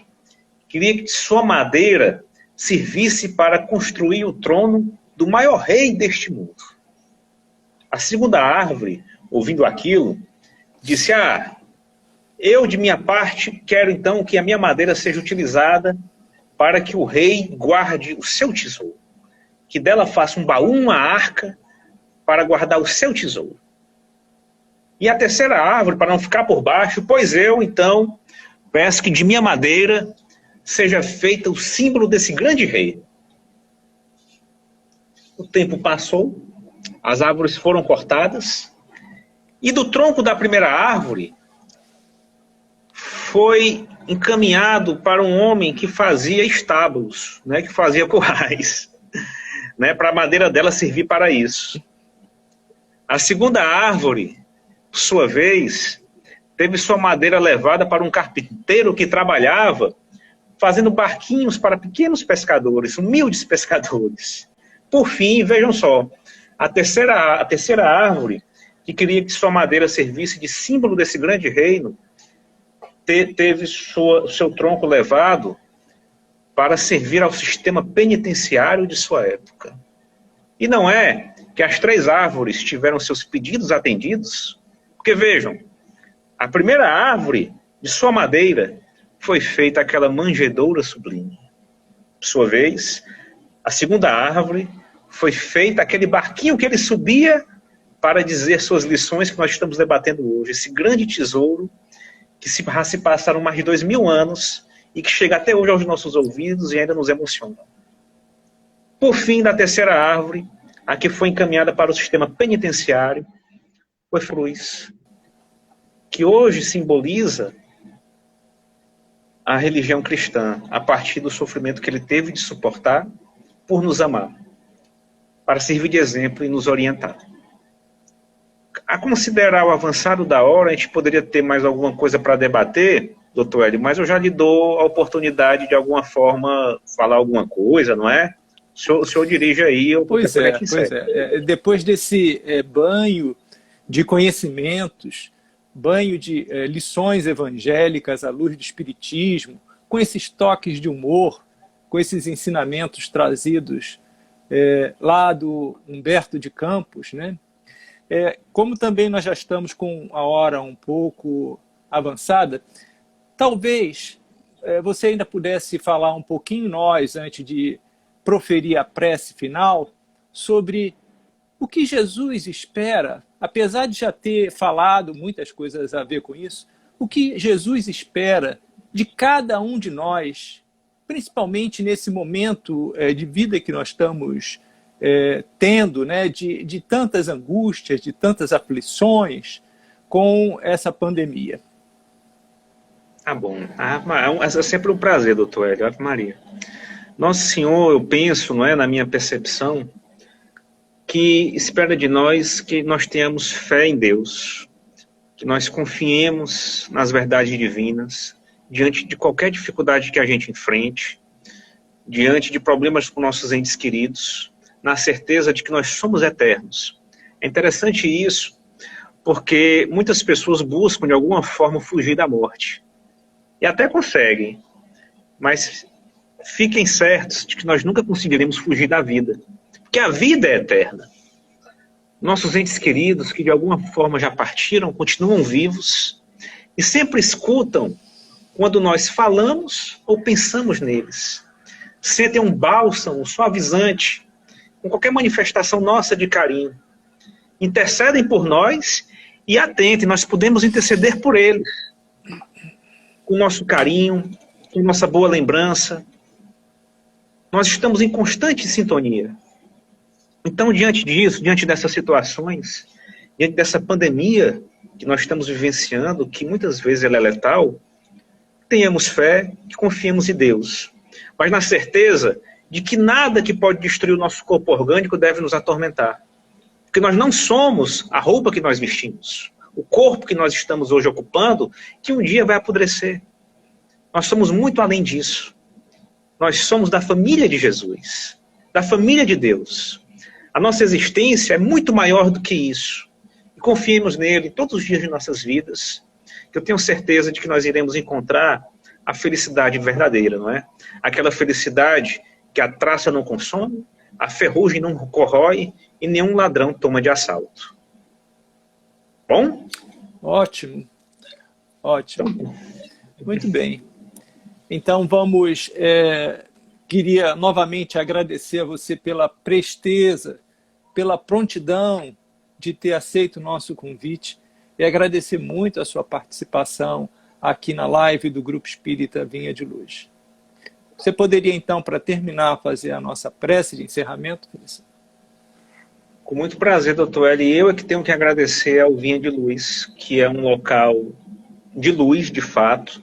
queria que sua madeira servisse para construir o trono do maior rei deste mundo. A segunda árvore, ouvindo aquilo, disse: eu de minha parte quero então que a minha madeira seja utilizada para que o rei guarde o seu tesouro, que dela faça um baú, uma arca, para guardar o seu tesouro. E a terceira árvore, para não ficar por baixo, pois eu então peço que de minha madeira seja feita o símbolo desse grande rei. O tempo passou, as árvores foram cortadas, e do tronco da primeira árvore foi encaminhado para um homem que fazia estábulos, né, que fazia currais, né, para a madeira dela servir para isso. A segunda árvore, por sua vez, teve sua madeira levada para um carpinteiro que trabalhava fazendo barquinhos para pequenos pescadores, humildes pescadores. Por fim, vejam só, a terceira árvore, que queria que sua madeira servisse de símbolo desse grande reino, teve seu tronco levado para servir ao sistema penitenciário de sua época. E não é que as três árvores tiveram seus pedidos atendidos? Porque vejam, a primeira árvore, de sua madeira, foi feita aquela manjedoura sublime. Por sua vez, a segunda árvore foi feita aquele barquinho que ele subia para dizer suas lições que nós estamos debatendo hoje. Esse grande tesouro que se passaram mais de 2000 anos e que chega até hoje aos nossos ouvidos e ainda nos emociona. Por fim, da terceira árvore, a que foi encaminhada para o sistema penitenciário, foi a cruz, que hoje simboliza a religião cristã, a partir do sofrimento que ele teve de suportar por nos amar, para servir de exemplo e nos orientar. A considerar o avançado da hora, a gente poderia ter mais alguma coisa para debater, doutor Hélio, mas eu já lhe dou a oportunidade de alguma forma falar alguma coisa, não é? O senhor dirige aí. Pois é. Depois desse banho de conhecimentos, banho de lições evangélicas à luz do Espiritismo, com esses toques de humor, com esses ensinamentos trazidos lá do Humberto de Campos, né? Como também nós já estamos com a hora um pouco avançada, talvez você ainda pudesse falar um pouquinho nós, antes de proferir a prece final, sobre o que Jesus espera, apesar de já ter falado muitas coisas a ver com isso, o que Jesus espera de cada um de nós, principalmente nesse momento de vida que nós estamos tendo, né, de tantas angústias, de tantas aflições com essa pandemia. Tá bom. É sempre um prazer, doutor Hélio. Ave Maria. Nosso Senhor, eu penso, não é, na minha percepção, que espera de nós que nós tenhamos fé em Deus, que nós confiemos nas verdades divinas, diante de qualquer dificuldade que a gente enfrente, diante de problemas com nossos entes queridos, na certeza de que nós somos eternos. É interessante isso, porque muitas pessoas buscam de alguma forma fugir da morte. E até conseguem, mas fiquem certos de que nós nunca conseguiremos fugir da vida, porque a vida é eterna. Nossos entes queridos, que de alguma forma já partiram, continuam vivos e sempre escutam quando nós falamos ou pensamos neles. Sentem um bálsamo suavizante com qualquer manifestação nossa de carinho. Intercedem por nós e atentem, nós podemos interceder por eles, com nosso carinho, com nossa boa lembrança. Nós estamos em constante sintonia. Então, diante disso, diante dessas situações, diante dessa pandemia que nós estamos vivenciando, que muitas vezes ela é letal, tenhamos fé, que confiemos em Deus, mas na certeza de que nada que pode destruir o nosso corpo orgânico deve nos atormentar. Porque nós não somos a roupa que nós vestimos, o corpo que nós estamos hoje ocupando, que um dia vai apodrecer. Nós somos muito além disso. Nós somos da família de Jesus, da família de Deus. A nossa existência é muito maior do que isso. E confiemos nele todos os dias de nossas vidas, que eu tenho certeza de que nós iremos encontrar a felicidade verdadeira, não é? Aquela felicidade que a traça não consome, a ferrugem não corrói e nenhum ladrão toma de assalto. Bom? Ótimo. Ótimo. Muito bem. Então vamos... queria novamente agradecer a você pela presteza, pela prontidão de ter aceito o nosso convite e agradecer muito a sua participação aqui na live do Grupo Espírita Vinha de Luz. Você poderia, então, para terminar, fazer a nossa prece de encerramento, Feliciano? Com muito prazer, doutor Hélio. Eu é que tenho que agradecer ao Vinha de Luz, que é um local de luz, de fato,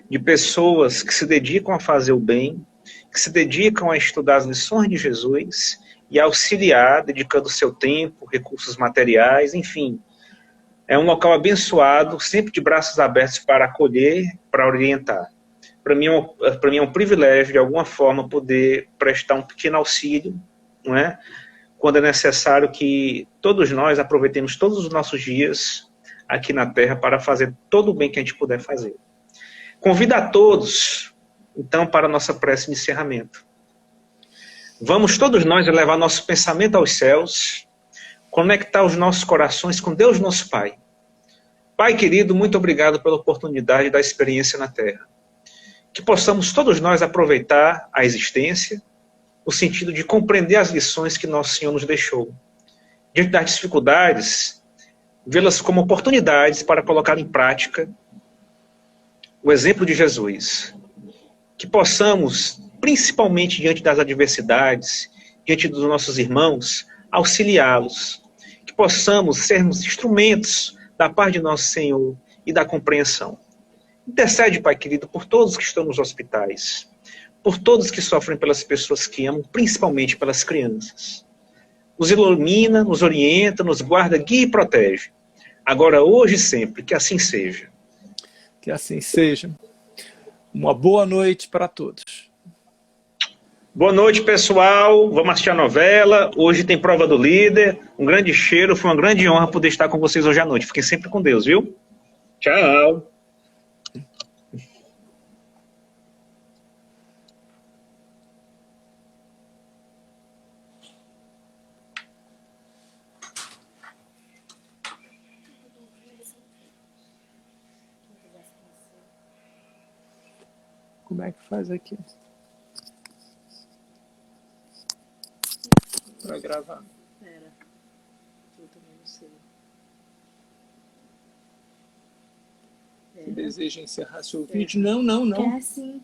de pessoas que se dedicam a fazer o bem, que se dedicam a estudar as lições de Jesus e a auxiliar, dedicando seu tempo, recursos materiais, enfim. É um local abençoado, sempre de braços abertos para acolher, para orientar. Para mim é um privilégio, de alguma forma, poder prestar um pequeno auxílio, não é? Quando é necessário que todos nós aproveitemos todos os nossos dias aqui na Terra para fazer todo o bem que a gente puder fazer. Convido a todos, então, para a nossa prece de encerramento. Vamos todos nós elevar nosso pensamento aos céus, conectar os nossos corações com Deus nosso Pai. Pai querido, muito obrigado pela oportunidade da experiência na Terra. Que possamos todos nós aproveitar a existência, no sentido de compreender as lições que Nosso Senhor nos deixou. diante das dificuldades, vê-las como oportunidades para colocar em prática o exemplo de Jesus. Que possamos, principalmente diante das adversidades, diante dos nossos irmãos, auxiliá-los. Que possamos sermos instrumentos da paz de nosso Senhor e da compreensão. Intercede, Pai querido, por todos que estão nos hospitais, por todos que sofrem pelas pessoas que amam, principalmente pelas crianças. Nos ilumina, nos orienta, nos guarda, guia e protege. Agora, hoje e sempre, que assim seja. Que assim seja. Uma boa noite para todos. Boa noite, pessoal. Vamos assistir a novela. Hoje tem prova do líder. Um grande cheiro. Foi uma grande honra poder estar com vocês hoje à noite. Fiquem sempre com Deus, viu? Tchau. Como é que faz aqui? Para gravar. Pera, eu também não sei. Você deseja encerrar seu vídeo? Não, não, não. É assim.